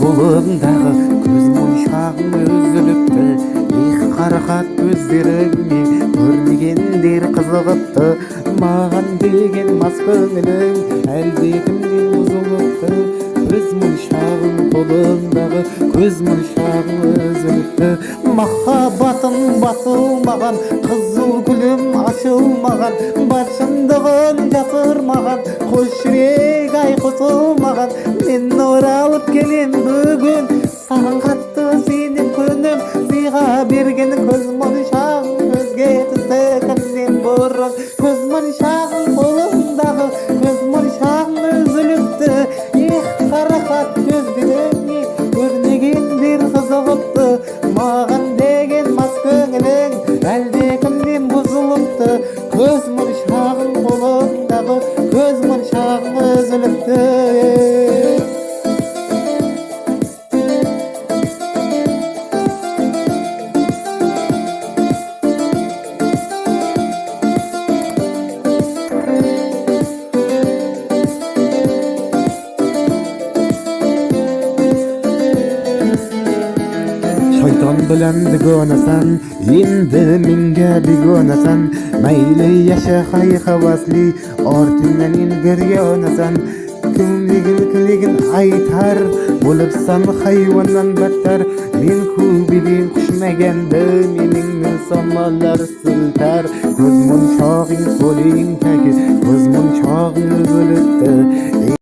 Kolumдағы көз моншағың үзіліпті. Қарақат көздеріңе көрмегендер қызығыпты. Маған деген мас көңілің әлдекімнен бұзылыпты. Көз моншағың қолымдағы көз моншағың үзіліпті. Махаббатым басылмаған, қызыл гүлім ашылмаған, бар шындығын жасырмаған, қос жүрек ай қосылмаған. Мен оралып келем бүгін, саған қатты сенем күнім, сыйға берген көз моншағың көзге түсті кімнен бұрын. Көз моншағың қолымдағы көз моншағың үзіліпті. Қарақат көздеріңе көрмегендер қызығыпты. Маған деген мас көңілің әлдекімнен бұзылыпты. Көз моншағың қолымдағы көз моншағың үзіліпті. Шайтан bilan dugonasan, endi menga begonasan. Mayli yasha hay havasli, ortingdan yurganasan. Kimligin aytar, bo'libsan hayvondan battar. Men ku bilim qushmaganda mening insonlar siltar. Ko'z monchog'ing qo'ling tagi, ko'z monchog'ing uzilibdi.